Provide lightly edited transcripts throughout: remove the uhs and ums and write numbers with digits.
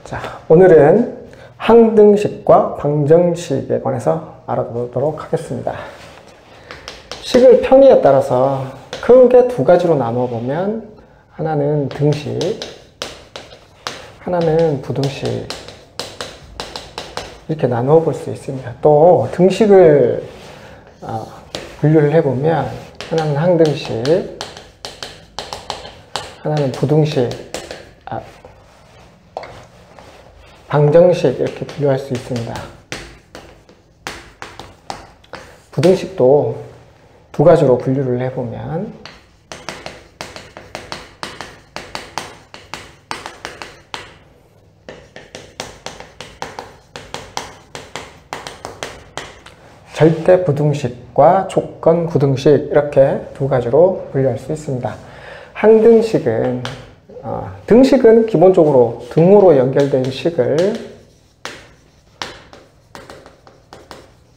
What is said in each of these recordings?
자, 오늘은 항등식과 방정식에 관해서 알아보도록 하겠습니다. 식을 편의에 따라서 크게 두 가지로 나누어 보면 하나는 등식, 하나는 부등식 이렇게 나누어 볼 수 있습니다. 또 등식을 분류를 해보면 하나는 항등식, 하나는 부등식, 방정식 이렇게 분류할 수 있습니다. 부등식도 두 가지로 분류를 해보면 절대 부등식과 조건 부등식 이렇게 두 가지로 분류할 수 있습니다. 항등식은 등식은 기본적으로 등호로 연결된 식을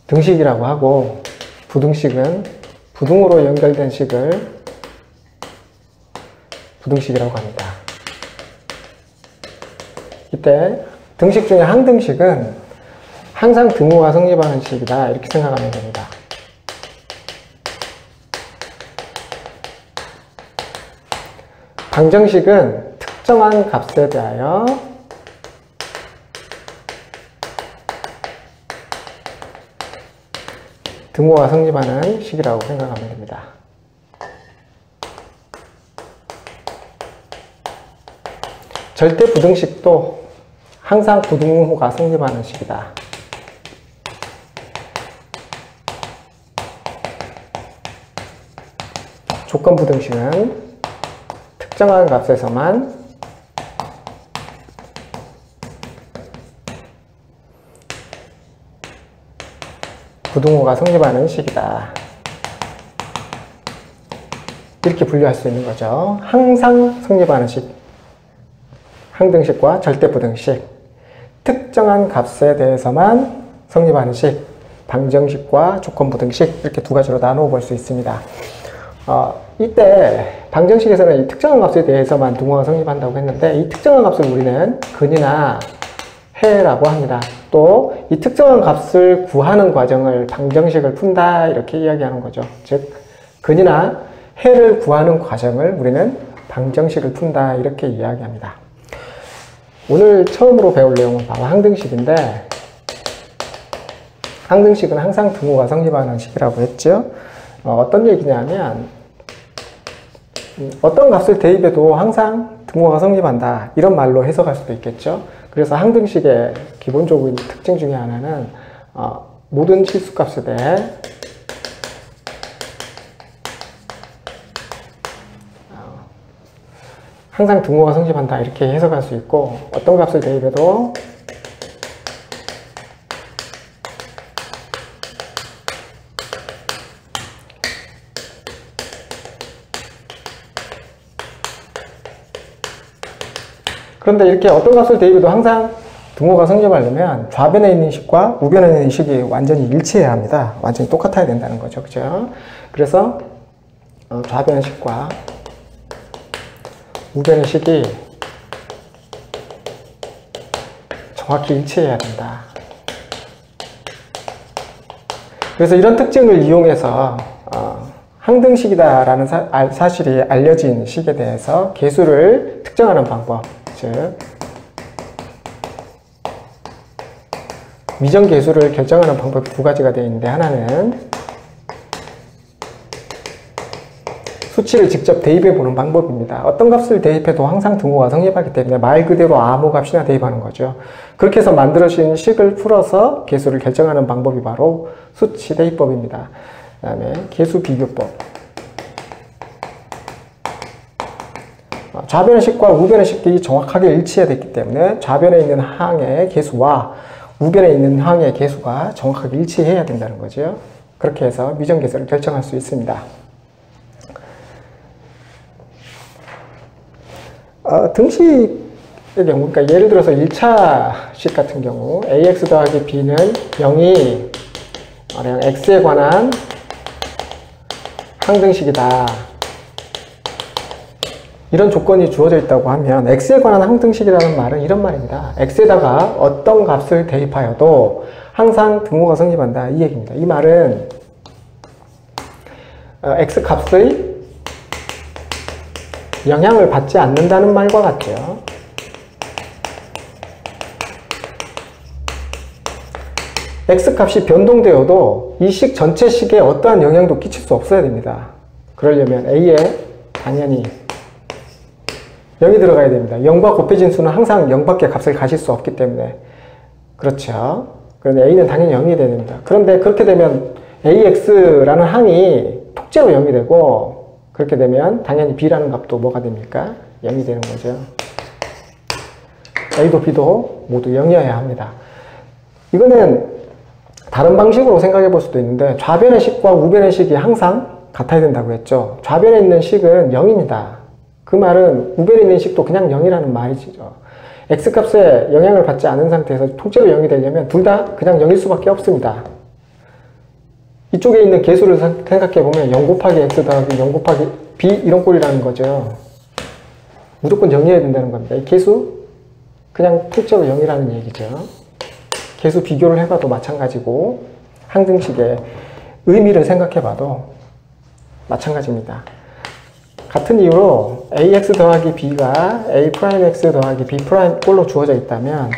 등식이라고 하고, 부등식은 부등호로 연결된 식을 부등식이라고 합니다. 이때 등식 중에 항등식은 항상 등호가 성립하는 식이다 이렇게 생각하면 됩니다. 방정식은 특정한 값에 대하여 등호가 성립하는 식이라고 생각하면 됩니다. 절대 부등식도 항상 부등호가 성립하는 식이다. 조건 부등식은 특정한 값에서만 부등호가 성립하는 식이다. 이렇게 분류할 수 있는 거죠. 항상 성립하는 식, 항등식과 절대 부등식, 특정한 값에 대해서만 성립하는 식, 방정식과 조건 부등식 이렇게 두 가지로 나누어 볼 수 있습니다. 이때 방정식에서는 이 특정한 값에 대해서만 등호가 성립한다고 했는데, 이 특정한 값을 우리는 근이나 해라고 합니다. 또 이 특정한 값을 구하는 과정을 방정식을 푼다 이렇게 이야기하는 거죠. 즉 근이나 해를 구하는 과정을 우리는 방정식을 푼다 이렇게 이야기합니다. 오늘 처음으로 배울 내용은 바로 항등식인데, 항등식은 항상 등호가 성립하는 식이라고 했죠. 어떤 얘기냐면 어떤 값을 대입해도 항상 등호가 성립한다 이런 말로 해석할 수도 있겠죠. 그래서 항등식의 기본적인 특징 중에 하나는 모든 실수값에 대해 항상 등호가 성립한다 이렇게 해석할 수 있고, 어떤 값을 대입해도 그런데 이렇게 어떤 값을 대입해도 항상 등호가 성립하려면 좌변에 있는 식과 우변에 있는 식이 완전히 일치해야 합니다. 완전히 똑같아야 된다는 거죠. 그죠? 그래서 좌변의 식과 우변의 식이 정확히 일치해야 된다. 그래서 이런 특징을 이용해서 항등식이다라는 사실이 알려진 식에 대해서 계수를 특정하는 방법, 즉 미정계수를 결정하는 방법이 두 가지가 되어 있는데, 하나는 수치를 직접 대입해 보는 방법입니다. 어떤 값을 대입해도 항상 등호가 성립하기 때문에 말 그대로 아무 값이나 대입하는 거죠. 그렇게 해서 만들어진 식을 풀어서 계수를 결정하는 방법이 바로 수치 대입법입니다. 그 다음에 계수 비교법. 좌변의 식과 우변의 식이 정확하게 일치해야 됐기 때문에 좌변에 있는 항의 계수와 우변에 있는 항의 계수가 정확하게 일치해야 된다는 거죠. 그렇게 해서 미정계수를 결정할 수 있습니다. 등식의 경우, 그러니까 예를 들어서 1차 식 같은 경우 ax 더하기 b는 0이 x에 관한 항등식이다 이런 조건이 주어져 있다고 하면 x에 관한 항등식이라는 말은 이런 말입니다. x에다가 어떤 값을 대입하여도 항상 등호가 성립한다, 이 얘기입니다. 이 말은 x 값의 영향을 받지 않는다는 말과 같아요. x 값이 변동되어도 이 식 전체 식에 어떠한 영향도 끼칠 수 없어야 됩니다. 그러려면 a에 당연히 0이 들어가야 됩니다. 0과 곱해진 수는 항상 0밖에 값을 가질 수 없기 때문에. 그렇죠. 그런데 a는 당연히 0이 돼야 됩니다. 그런데 그렇게 되면 ax라는 항이 통째로 0이 되고, 그렇게 되면 당연히 b라는 값도 뭐가 됩니까? 0이 되는 거죠. a도 b도 모두 0이어야 합니다. 이거는 다른 방식으로 생각해 볼 수도 있는데, 좌변의 식과 우변의 식이 항상 같아야 된다고 했죠. 좌변에 있는 식은 0입니다. 그 말은 우변에 있는 식도 그냥 0이라는 말이죠. x값에 영향을 받지 않은 상태에서 통째로 0이 되려면 둘 다 그냥 0일 수밖에 없습니다. 이쪽에 있는 개수를 생각해보면 0 곱하기 x 더하기 0 곱하기 b 이런 꼴이라는 거죠. 무조건 0이어야 된다는 겁니다. 이 개수 그냥 통째로 0이라는 얘기죠. 개수 비교를 해봐도 마찬가지고, 항등식의 의미를 생각해봐도 마찬가지입니다. 같은 이유로 ax 더하기 b가 a'x 더하기 b' 꼴로 주어져 있다면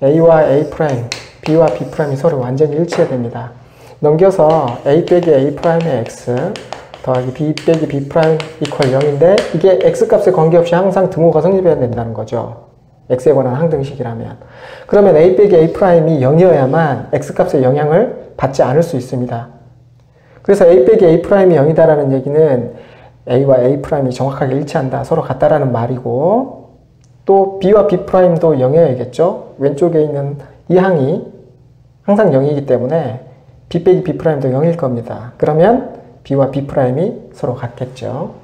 a와 a', b와 b'이 서로 완전히 일치해야 됩니다. 넘겨서 a 빼기 a'의 x 더하기 b 빼기 b' 이퀄 0인데, 이게 x값에 관계없이 항상 등호가 성립해야 된다는 거죠. x에 관한 항등식이라면. 그러면 a 빼기 a'이 0이어야만 x값의 영향을 받지 않을 수 있습니다. 그래서 a 빼기 a'이 0이다라는 얘기는 a와 a'이 정확하게 일치한다, 서로 같다라는 말이고, 또 b와 b'도 0이어야겠죠. 왼쪽에 있는 이 항이 항상 0이기 때문에 b 빼기 b'도 0일 겁니다. 그러면 b와 b'이 서로 같겠죠.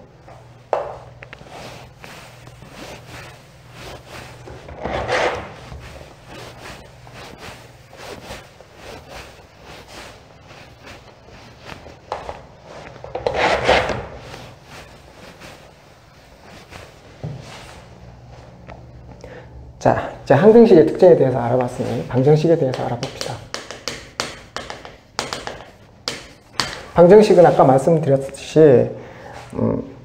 자, 이제 항등식의 특징에 대해서 알아봤으니 방정식에 대해서 알아봅시다. 방정식은 아까 말씀드렸듯이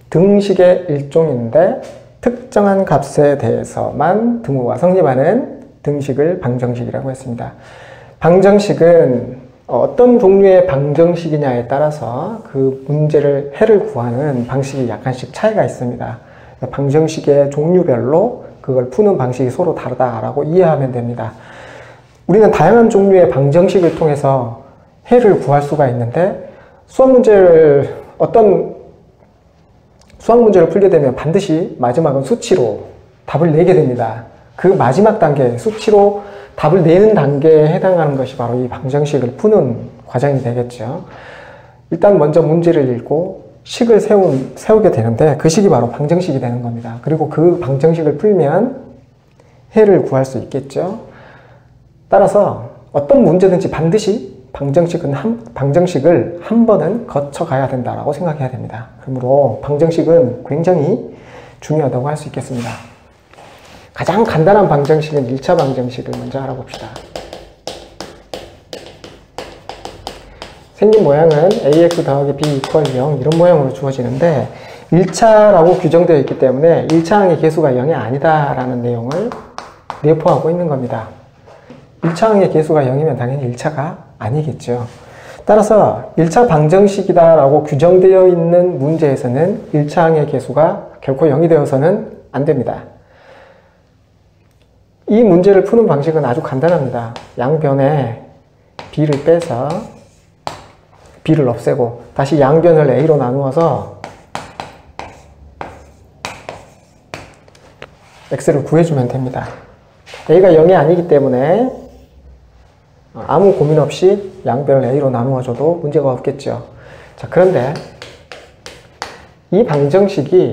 등식의 일종인데, 특정한 값에 대해서만 등호가 성립하는 등식을 방정식이라고 했습니다. 방정식은 어떤 종류의 방정식이냐에 따라서 그 문제를 해를 구하는 방식이 약간씩 차이가 있습니다. 방정식의 종류별로 그걸 푸는 방식이 서로 다르다라고 이해하면 됩니다. 우리는 다양한 종류의 방정식을 통해서 해를 구할 수가 있는데, 어떤 수학 문제를 풀게 되면 반드시 마지막은 수치로 답을 내게 됩니다. 그 마지막 단계, 수치로 답을 내는 단계에 해당하는 것이 바로 이 방정식을 푸는 과정이 되겠죠. 일단 먼저 문제를 읽고 식을 세우게 되는데, 그 식이 바로 방정식이 되는 겁니다. 그리고 그 방정식을 풀면 해를 구할 수 있겠죠. 따라서 어떤 문제든지 반드시 방정식을 한 번은 거쳐가야 된다고 생각해야 됩니다. 그러므로 방정식은 굉장히 중요하다고 할 수 있겠습니다. 가장 간단한 방정식은 1차 방정식을 먼저 알아봅시다. 생긴 모양은 ax 더하기 b 이퀄 0 이런 모양으로 주어지는데, 1차라고 규정되어 있기 때문에 1차항의 개수가 0이 아니다라는 내용을 내포하고 있는 겁니다. 1차항의 개수가 0이면 당연히 1차가 아니겠죠. 따라서 1차 방정식이다라고 규정되어 있는 문제에서는 1차항의 개수가 결코 0이 되어서는 안 됩니다. 이 문제를 푸는 방식은 아주 간단합니다. 양변에 b를 빼서 b를 없애고 다시 양변을 a로 나누어서 x를 구해주면 됩니다. a가 0이 아니기 때문에 아무 고민 없이 양변을 a로 나누어줘도 문제가 없겠죠. 자, 그런데 이 방정식이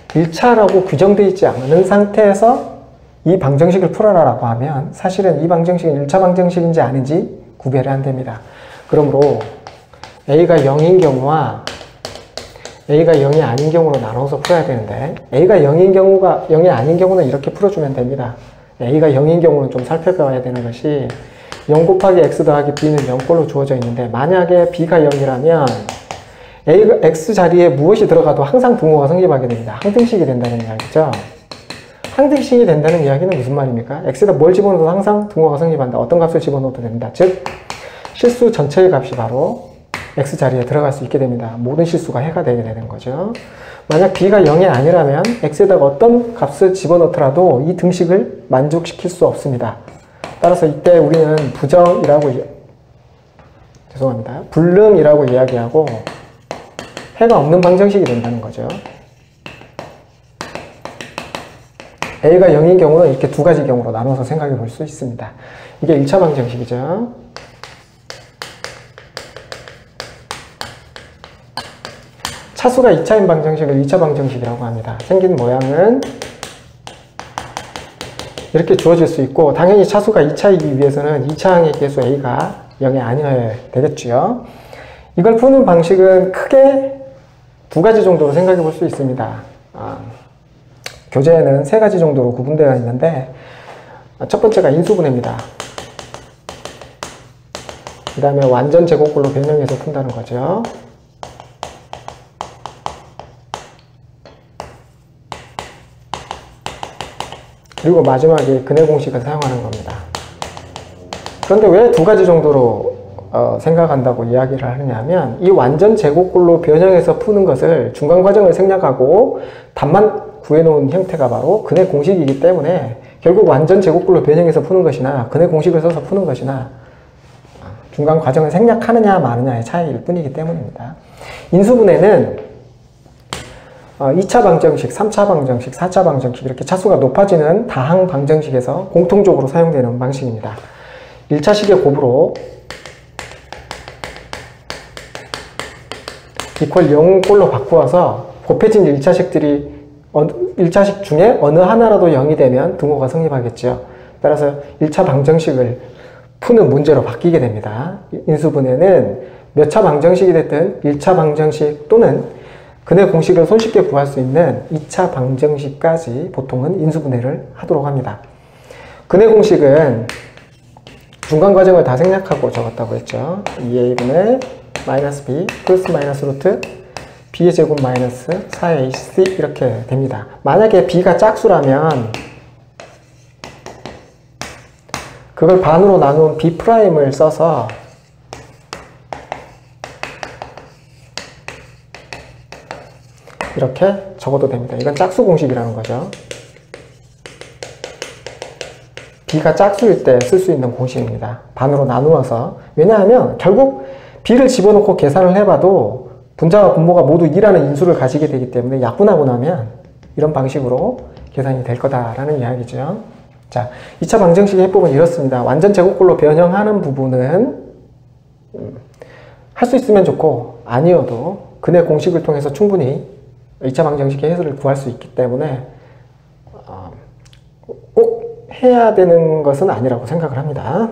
1차라고 규정되어 있지 않은 상태에서 이 방정식을 풀어라라고 하면 사실은 이 방정식은 1차 방정식인지 아닌지 구별이 안 됩니다. 그러므로 a가 0인 경우와 a가 0이 아닌 경우로 나눠서 풀어야 되는데 a가 0이 아닌 경우는 이렇게 풀어주면 됩니다. a가 0인 경우는 좀 살펴봐야 되는 것이 0 곱하기 x 더하기 b는 0꼴로 주어져 있는데 만약에 b가 0이라면 a가 x 자리에 무엇이 들어가도 항상 등호가 성립하게 됩니다. 항등식이 된다는 이야기죠. 항등식이 된다는 이야기는 무슨 말입니까? x에다 뭘 집어넣어도 항상 등호가 성립한다. 어떤 값을 집어넣어도 됩니다. 즉 실수 전체의 값이 바로 x 자리에 들어갈 수 있게 됩니다. 모든 실수가 해가 되게 되는 거죠. 만약 b가 0이 아니라면 x에다가 어떤 값을 집어넣더라도 이 등식을 만족시킬 수 없습니다. 따라서 이때 우리는 불능이라고 이야기하고 해가 없는 방정식이 된다는 거죠. a가 0인 경우는 이렇게 두 가지 경우로 나눠서 생각해 볼 수 있습니다. 이게 1차 방정식이죠. 차수가 2차인 방정식을 2차 방정식이라고 합니다. 생긴 모양은 이렇게 주어질 수 있고 당연히 차수가 2차이기 위해서는 2차항의 계수 a가 0이 아니어야 되겠죠. 이걸 푸는 방식은 크게 두 가지 정도로 생각해 볼 수 있습니다. 교재에는 세 가지 정도로 구분되어 있는데 첫 번째가 인수분해입니다. 그 다음에 완전 제곱꼴로 변형해서 푼다는 거죠. 그리고 마지막에 근해 공식을 사용하는 겁니다. 그런데 왜 두 가지 정도로 생각한다고 이야기를 하느냐면 이 완전 제곱꼴로 변형해서 푸는 것을 중간 과정을 생략하고 답만 구해놓은 형태가 바로 근해 공식이기 때문에 결국 완전 제곱꼴로 변형해서 푸는 것이나 근해 공식을 써서 푸는 것이나 중간 과정을 생략하느냐 마느냐의 차이일 뿐이기 때문입니다. 인수분해는 2차 방정식, 3차 방정식, 4차 방정식 이렇게 차수가 높아지는 다항 방정식에서 공통적으로 사용되는 방식입니다. 1차식의 곱으로 이퀄 0꼴로 바꾸어서 곱해진 1차식 중에 어느 하나라도 0이 되면 등호가 성립하겠죠. 따라서 1차 방정식을 푸는 문제로 바뀌게 됩니다. 인수분해는 몇 차 방정식이 됐든 1차 방정식 또는 근해 공식을 손쉽게 구할 수 있는 2차 방정식까지 보통은 인수분해를 하도록 합니다. 근해 공식은 중간 과정을 다 생략하고 적었다고 했죠. 2a분의 마이너스 b 플러스 마이너스 루트 b의 제곱 마이너스 4ac 이렇게 됩니다. 만약에 b가 짝수라면 그걸 반으로 나눈 b'을 써서 이렇게 적어도 됩니다. 이건 짝수 공식이라는 거죠. b가 짝수일 때 쓸 수 있는 공식입니다. 반으로 나누어서. 왜냐하면 결국 b를 집어넣고 계산을 해봐도 분자와 분모가 모두 2라는 인수를 가지게 되기 때문에 약분하고 나면 이런 방식으로 계산이 될 거다라는 이야기죠. 자, 2차 방정식의 해법은 이렇습니다. 완전 제곱꼴로 변형하는 부분은 할 수 있으면 좋고 아니어도 근해 공식을 통해서 충분히 2차 방정식의 해설을 구할 수 있기 때문에 꼭 해야 되는 것은 아니라고 생각을 합니다.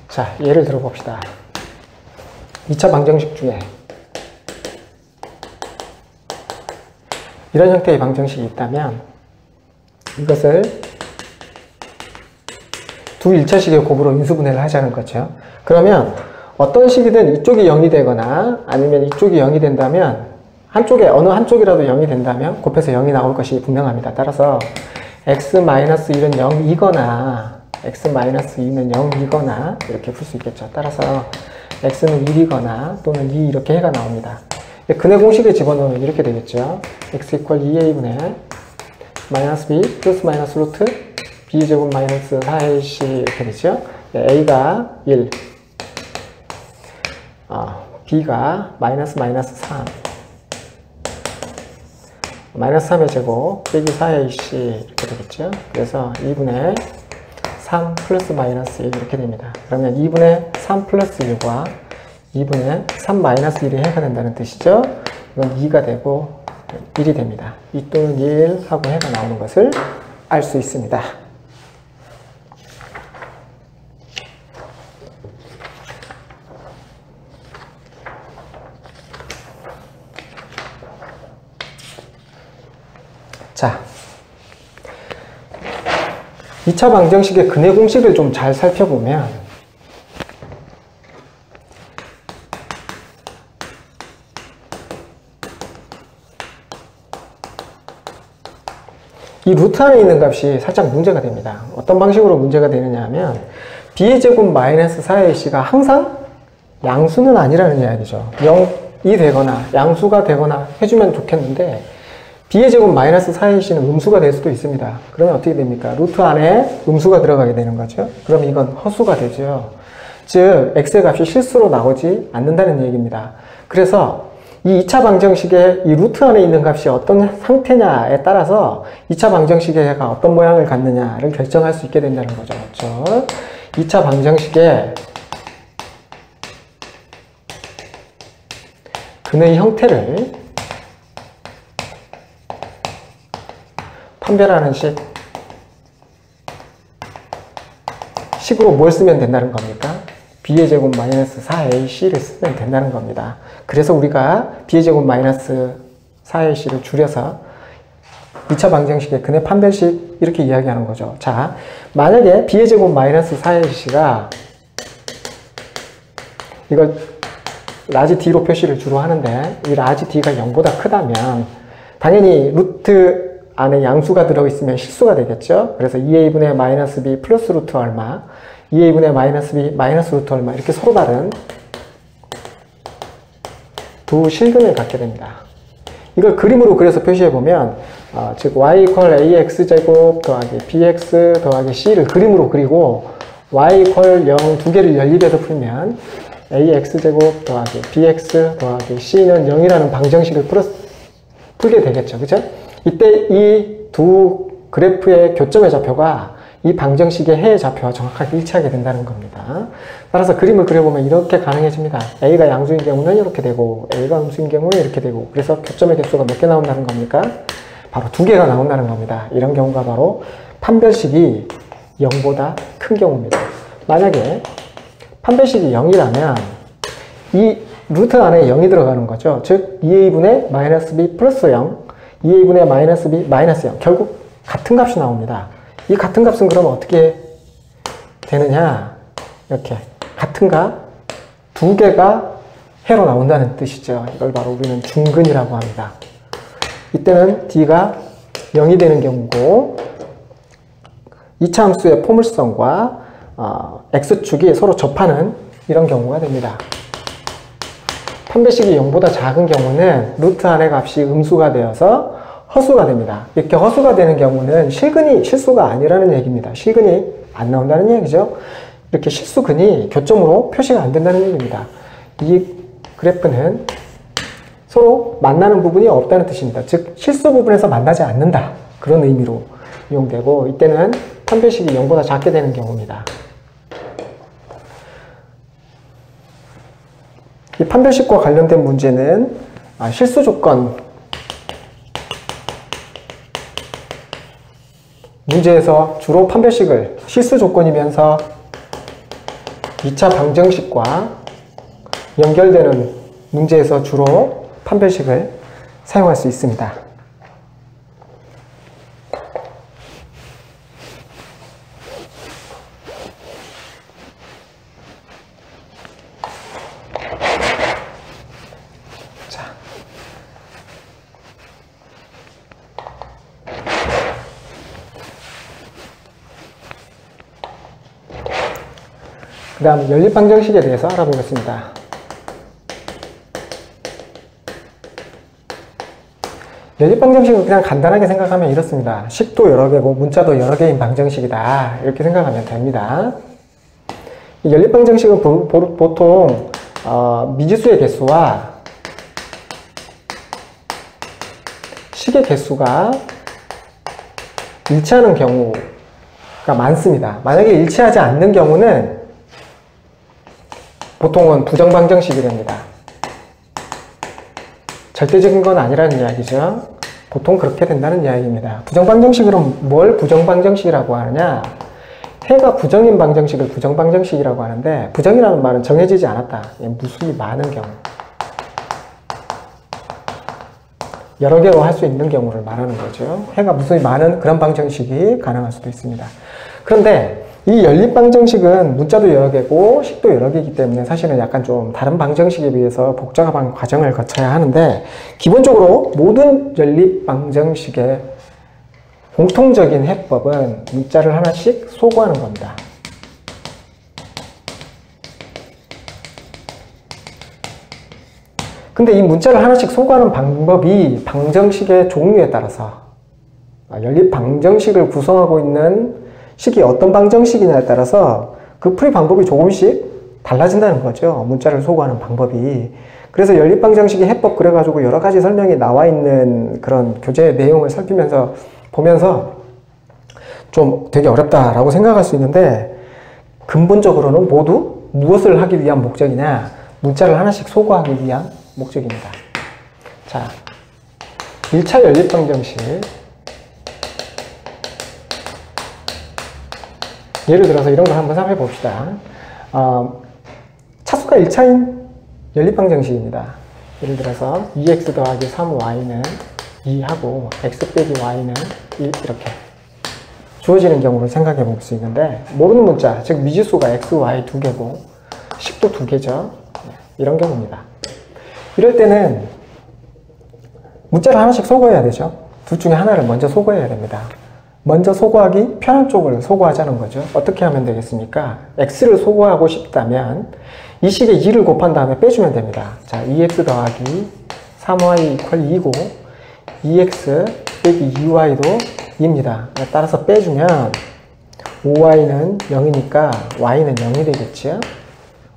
자, 예를 들어 봅시다. 2차 방정식 중에 이런 형태의 방정식이 있다면 이것을 두 1차식의 곱으로 인수분해를 하자는 거죠. 그러면 어떤 식이든 이쪽이 0이 되거나 아니면 이쪽이 0이 된다면 어느 한쪽이라도 0이 된다면 곱해서 0이 나올 것이 분명합니다. 따라서 x-1은 0이거나 x-2는 0이거나 이렇게 풀 수 있겠죠. 따라서 x는 1이거나 또는 2 이렇게 해가 나옵니다. 근해 공식에 집어넣으면 이렇게 되겠죠. x = 2a분의 마이너스 b 플러스 마이너스 루트 b 제곱 마이너스 4ac 이렇게 되죠. a가 1, b가 마이너스 3, 마이너스 3의 제곱 빼기 4ac 이렇게 되겠죠. 그래서 2분의 3 플러스 마이너스 1 이렇게 됩니다. 그러면 2분의 3 플러스 1과 2분의 3 마이너스 1이 해가 된다는 뜻이죠. 이건 2가 되고 1이 됩니다. 2 또는 1 하고 해가 나오는 것을 알 수 있습니다. 자, 2차 방정식의 근해 공식을 좀 잘 살펴보면 이 루트 안에 있는 값이 살짝 문제가 됩니다. 어떤 방식으로 문제가 되느냐 하면 b의 제곱 마이너스 4ac가 항상 양수는 아니라는 이야기죠. 0이 되거나 양수가 되거나 해주면 좋겠는데 b의 제곱 마이너스 4ac는 음수가 될 수도 있습니다. 그러면 어떻게 됩니까? 루트 안에 음수가 들어가게 되는 거죠. 그럼 이건 허수가 되죠. 즉 x의 값이 실수로 나오지 않는다는 얘기입니다. 그래서 이 2차 방정식의 이 루트 안에 있는 값이 어떤 상태냐에 따라서 2차 방정식의 해가 어떤 모양을 갖느냐를 결정할 수 있게 된다는 거죠. 그렇죠? 2차 방정식의 근의 형태를 판별하는 식으로 뭘 쓰면 된다는 겁니까? b의 제곱 마이너스 4ac를 쓰면 된다는 겁니다. 그래서 우리가 b의 제곱 마이너스 4ac를 줄여서 2차 방정식의 근해 판별식 이렇게 이야기하는 거죠. 자, 만약에 b의 제곱 마이너스 4ac가 이걸 라지 d로 표시를 주로 하는데 이 라지 d가 0보다 크다면 당연히 루트 안에 양수가 들어있으면 실수가 되겠죠. 그래서 2a분의 마이너스 b 플러스 루트 얼마 2a분의 마이너스 b 마이너스 루트 얼마 이렇게 서로 다른 두 실근을 갖게 됩니다. 이걸 그림으로 그려서 표시해보면 즉 y 이퀄 ax제곱 더하기 bx 더하기 c를 그림으로 그리고 y 이퀄 0 두 개를 연립해서 풀면 ax제곱 더하기 bx 더하기 c는 0이라는 방정식을 풀게 되겠죠. 그죠? 이때 이 두 그래프의 교점의 좌표가 이 방정식의 해의 좌표와 정확하게 일치하게 된다는 겁니다. 따라서 그림을 그려보면 이렇게 가능해집니다. A가 양수인 경우는 이렇게 되고 A가 음수인 경우는 이렇게 되고 그래서 교점의 개수가 몇 개 나온다는 겁니까? 바로 2개가 나온다는 겁니다. 이런 경우가 바로 판별식이 0보다 큰 경우입니다. 만약에 판별식이 0이라면 이 루트 안에 0이 들어가는 거죠. 즉 2a분의 마이너스 b 플러스 0 2a분의 마이너스 b 마이너스 0 결국 같은 값이 나옵니다. 이 같은 값은 그러면 어떻게 되느냐 이렇게 같은 값 2개가 해로 나온다는 뜻이죠. 이걸 바로 우리는 중근이라고 합니다. 이때는 d가 0이 되는 경우고 2차 함수의 포물선과 x축이 서로 접하는 이런 경우가 됩니다. 판별식이 0보다 작은 경우는 루트 안의 값이 음수가 되어서 허수가 됩니다. 이렇게 허수가 되는 경우는 실근이 실수가 아니라는 얘기입니다. 실근이 안 나온다는 얘기죠. 이렇게 실수근이 교점으로 표시가 안 된다는 얘기입니다. 이 그래프는 서로 만나는 부분이 없다는 뜻입니다. 즉 실수 부분에서 만나지 않는다. 그런 의미로 이용되고 이때는 판별식이 0보다 작게 되는 경우입니다. 이 판별식과 관련된 문제는 실수 조건 문제에서 주로 판별식을 실수 조건이면서 2차 방정식과 연결되는 문제에서 주로 판별식을 사용할 수 있습니다. 그 다음 연립방정식에 대해서 알아보겠습니다. 연립방정식은 그냥 간단하게 생각하면 이렇습니다. 식도 여러 개고 문자도 여러 개인 방정식이다. 이렇게 생각하면 됩니다. 이 연립방정식은 보통 미지수의 개수와 식의 개수가 일치하는 경우가 많습니다. 만약에 일치하지 않는 경우는 보통은 부정방정식이 됩니다. 절대적인 건 아니라는 이야기죠. 보통 그렇게 된다는 이야기입니다. 부정방정식은 뭘 부정방정식이라고 하느냐? 해가 부정인 방정식을 부정방정식이라고 하는데, 부정이라는 말은 정해지지 않았다. 무수히 많은 경우, 여러 개로 할 수 있는 경우를 말하는 거죠. 해가 무수히 많은 그런 방정식이 가능할 수도 있습니다. 그런데 이 연립방정식은 문자도 여러 개고 식도 여러 개이기 때문에 사실은 약간 좀 다른 방정식에 비해서 복잡한 과정을 거쳐야 하는데, 기본적으로 모든 연립방정식의 공통적인 해법은 문자를 하나씩 소거하는 겁니다. 근데 이 문자를 하나씩 소거하는 방법이 방정식의 종류에 따라서, 연립방정식을 구성하고 있는 식이 어떤 방정식이냐에 따라서 그 풀이 방법이 조금씩 달라진다는 거죠. 문자를 소거하는 방법이. 그래서 연립방정식의 해법 그래가지고 여러 가지 설명이 나와 있는 그런 교재 내용을 살피면서 보면서 좀 되게 어렵다라고 생각할 수 있는데, 근본적으로는 모두 무엇을 하기 위한 목적이냐? 문자를 하나씩 소거하기 위한 목적입니다. 자, 1차 연립방정식. 예를 들어서 이런 걸 한번 살펴봅시다. 차수가 1차인 연립방정식입니다. 예를 들어서 2x 더하기 3y는 2하고 x 빼기 y는 1 이렇게 주어지는 경우를 생각해 볼 수 있는데, 모르는 문자, 즉 미지수가 x, y 두 개고 식도 두 개죠. 이런 경우입니다. 이럴 때는 문자를 하나씩 소거해야 되죠. 둘 중에 하나를 먼저 소거해야 됩니다. 먼저 소거하기 편한 쪽을 소거하자는 거죠. 어떻게 하면 되겠습니까? x를 소거하고 싶다면 이 식에 2를 곱한 다음에 빼주면 됩니다. 자, 2x 더하기 3y = 2고 2x 빼기 2y도 2입니다. 따라서 빼주면 5y는 0이니까 y는 0이 되겠죠.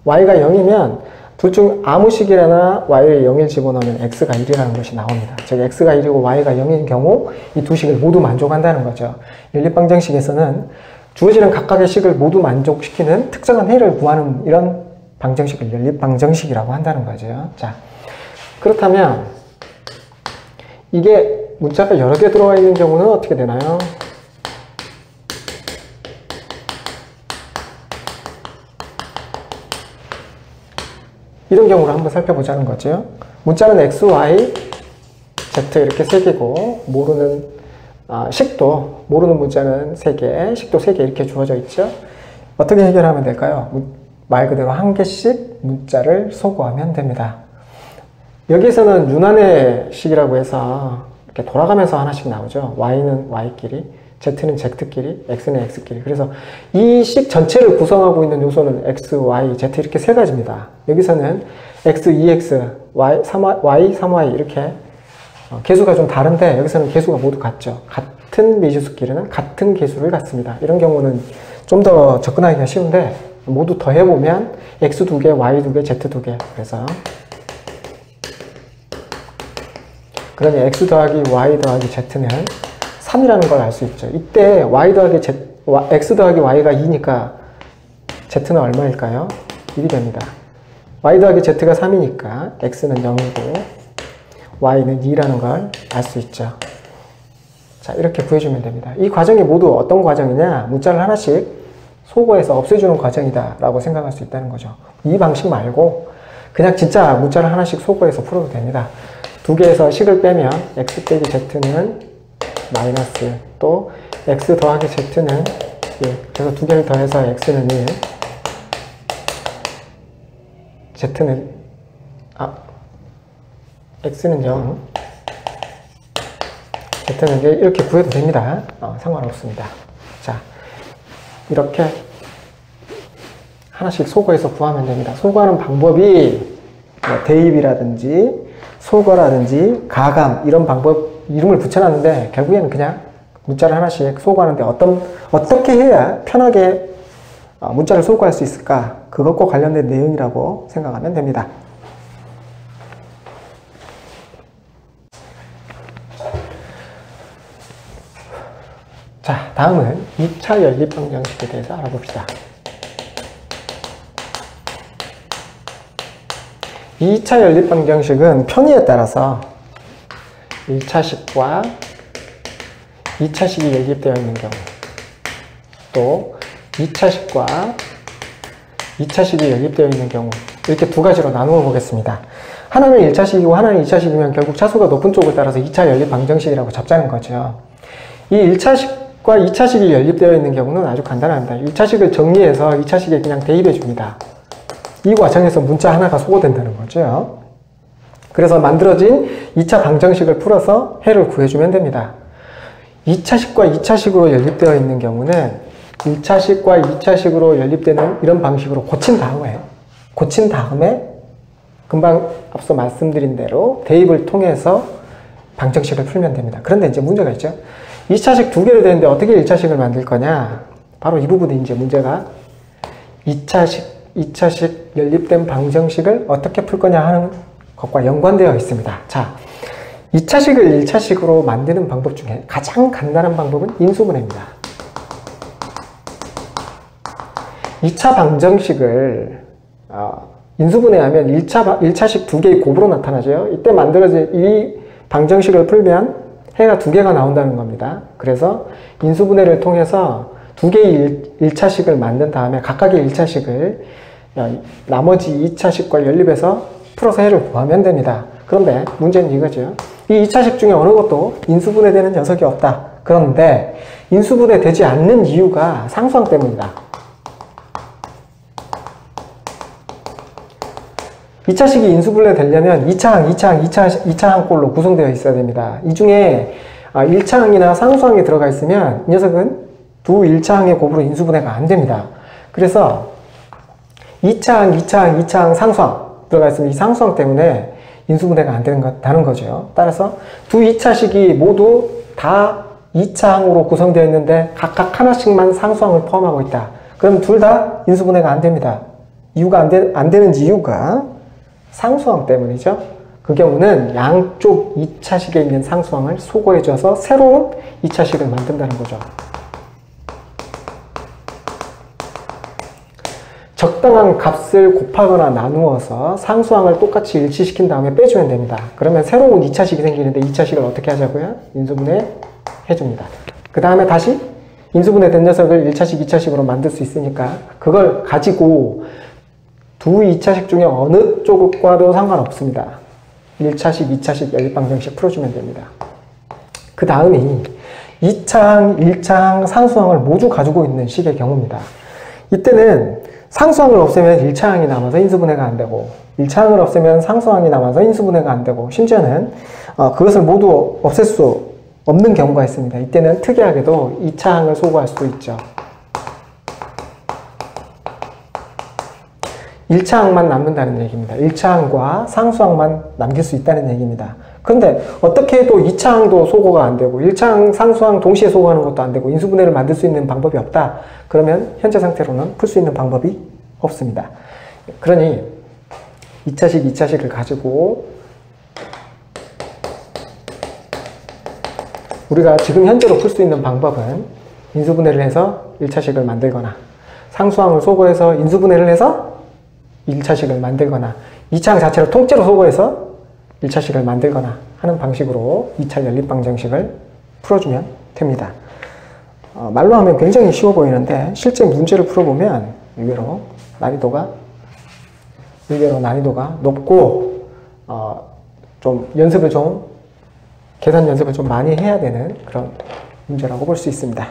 y가 0이면 둘 중 아무 식이나 y를 0을 집어넣으면 x가 1이라는 것이 나옵니다. 즉 x가 1이고 y가 0인 경우 이 두 식을 모두 만족한다는 거죠. 연립방정식에서는 주어지는 각각의 식을 모두 만족시키는 특정한 해를 구하는 이런 방정식을 연립방정식이라고 한다는 거죠. 자, 그렇다면 이게 문자가 여러 개 들어가 있는 경우는 어떻게 되나요? 이런 경우를 한번 살펴보자는 거죠. 문자는 x, y, z 이렇게 3개고, 모르는 식도, 모르는 문자는 3개, 식도 3개 이렇게 주어져 있죠. 어떻게 해결하면 될까요? 말 그대로 한 개씩 문자를 소거하면 됩니다. 여기에서는 유난의 식이라고 해서 이렇게 돌아가면서 하나씩 나오죠. y는 y끼리, z는 z끼리, x는 x끼리. 그래서 이 식 전체를 구성하고 있는 요소는 x, y, z 이렇게 세 가지입니다. 여기서는 x, 2x, y, 3y 이렇게 개수가 좀 다른데, 여기서는 개수가 모두 같죠. 같은 미지수끼리는 같은 개수를 갖습니다. 이런 경우는 좀 더 접근하기가 쉬운데, 모두 더해보면 x 2개, y 2개, z 2개. 그러니 x 더하기 y 더하기 z는 3이라는 걸 알 수 있죠. 이때 x 더하기 y가 2니까 z는 얼마일까요? 1이 됩니다. y 더하기 z가 3이니까 x는 0이고 y는 2라는 걸 알 수 있죠. 자, 이렇게 구해주면 됩니다. 이 과정이 모두 어떤 과정이냐? 문자를 하나씩 소거해서 없애주는 과정이다 라고 생각할 수 있다는 거죠. 이 방식 말고 그냥 진짜 문자를 하나씩 소거해서 풀어도 됩니다. 두 개에서 식을 빼면 x 빼기 z는 마이너스, 또 x 더하기 z는 1. 그래서 두 개를 더해서 x는 1, x는 0, z는 1 이렇게 구해도 됩니다. 상관없습니다. 자, 이렇게 하나씩 소거해서 구하면 됩니다. 소거하는 방법이 대입이라든지 소거라든지 가감 이런 방법 이름을 붙여놨는데, 결국에는 그냥 문자를 하나씩 소거하는데 어떻게 해야 편하게 문자를 소거할 수 있을까? 그것과 관련된 내용이라고 생각하면 됩니다. 자, 다음은 2차 연립방정식에 대해서 알아봅시다. 2차 연립방정식은 편의에 따라서 1차식과 2차식이 연립되어 있는 경우, 또 2차식과 2차식이 연립되어 있는 경우, 이렇게 두 가지로 나누어 보겠습니다. 하나는 1차식이고 하나는 2차식이면 결국 차수가 높은 쪽을 따라서 2차 연립 방정식이라고 잡자는 거죠. 이 1차식과 2차식이 연립되어 있는 경우는 아주 간단합니다. 1차식을 정리해서 2차식에 그냥 대입해 줍니다. 이 과정에서 문자 하나가 소거된다는 거죠. 그래서 만들어진 2차 방정식을 풀어서 해를 구해주면 됩니다. 2차식과 2차식으로 연립되어 있는 경우는 1차식과 2차식으로 연립되는 이런 방식으로 고친 다음에 금방 앞서 말씀드린 대로 대입을 통해서 방정식을 풀면 됩니다. 그런데 이제 문제가 있죠. 2차식 두 개로 되는데 어떻게 1차식을 만들 거냐? 바로 이 부분이 이제 문제가 2차식 연립된 방정식을 어떻게 풀 거냐 하는 것과 연관되어 있습니다. 자, 2차식을 1차식으로 만드는 방법 중에 가장 간단한 방법은 인수분해입니다. 2차 방정식을 인수분해하면 1차식 두 개의 곱으로 나타나죠. 이때 만들어진 이 방정식을 풀면 해가 두 개가 나온다는 겁니다. 그래서 인수분해를 통해서 두 개의 1차식을 만든 다음에 각각의 1차식을 나머지 2차식과 연립해서 풀어서 해를 구하면 됩니다. 그런데 문제는 이거죠. 이 2차식 중에 어느 것도 인수분해되는 녀석이 없다. 그런데 인수분해되지 않는 이유가 상수항 때문이다. 2차식이 인수분해 되려면 2차항 꼴로 구성되어 있어야 됩니다. 이 중에 1차항이나 상수항이 들어가 있으면 이 녀석은 두 1차항의 곱으로 인수분해가 안 됩니다. 그래서 2차항 상수항 들어가 있으면 이 상수항 때문에 인수분해가 안 된다는 거죠. 따라서 두 2차식이 모두 다 2차항으로 구성되어 있는데 각각 하나씩만 상수항을 포함하고 있다. 그럼 둘 다 인수분해가 안 됩니다. 이유가 안 되는 이유가 상수항 때문이죠. 그 경우는 양쪽 2차식에 있는 상수항을 소거해줘서 새로운 2차식을 만든다는 거죠. 적당한 값을 곱하거나 나누어서 상수항을 똑같이 일치시킨 다음에 빼주면 됩니다. 그러면 새로운 2차식이 생기는데 2차식을 어떻게 하자고요? 인수분해 해줍니다. 그 다음에 다시 인수분해 된 녀석을 1차식, 2차식으로 만들 수 있으니까 그걸 가지고 두 2차식 중에 어느 쪽과도 상관없습니다. 1차식, 2차식 연립방정식 풀어주면 됩니다. 그 다음이 2차항, 1차항, 상수항을 모두 가지고 있는 식의 경우입니다. 이때는 상수항을 없애면 1차항이 남아서 인수분해가 안 되고 1차항을 없애면 상수항이 남아서 인수분해가 안 되고 심지어는 그것을 모두 없앨 수 없는 경우가 있습니다. 이때는 특이하게도 2차항을 소거할 수 있죠. 1차항만 남는다는 얘기입니다. 1차항과 상수항만 남길 수 있다는 얘기입니다. 그런데 어떻게 해도 2차항도 소거가 안 되고 1차항, 상수항 동시에 소거하는 것도 안 되고 인수분해를 만들 수 있는 방법이 없다. 그러면 현재 상태로는 풀 수 있는 방법이 없습니다. 그러니 2차식, 2차식을 가지고 우리가 지금 현재로 풀 수 있는 방법은 인수분해를 해서 1차식을 만들거나 상수항을 소거해서 인수분해를 해서 1차식을 만들거나 2차항 자체를 통째로 소거해서 1차식을 만들거나 하는 방식으로 2차 연립방정식을 풀어주면 됩니다. 말로 하면 굉장히 쉬워 보이는데 실제 문제를 풀어보면 의외로 난이도가 높고 좀 계산 연습을 좀 많이 해야 되는 그런 문제라고 볼 수 있습니다.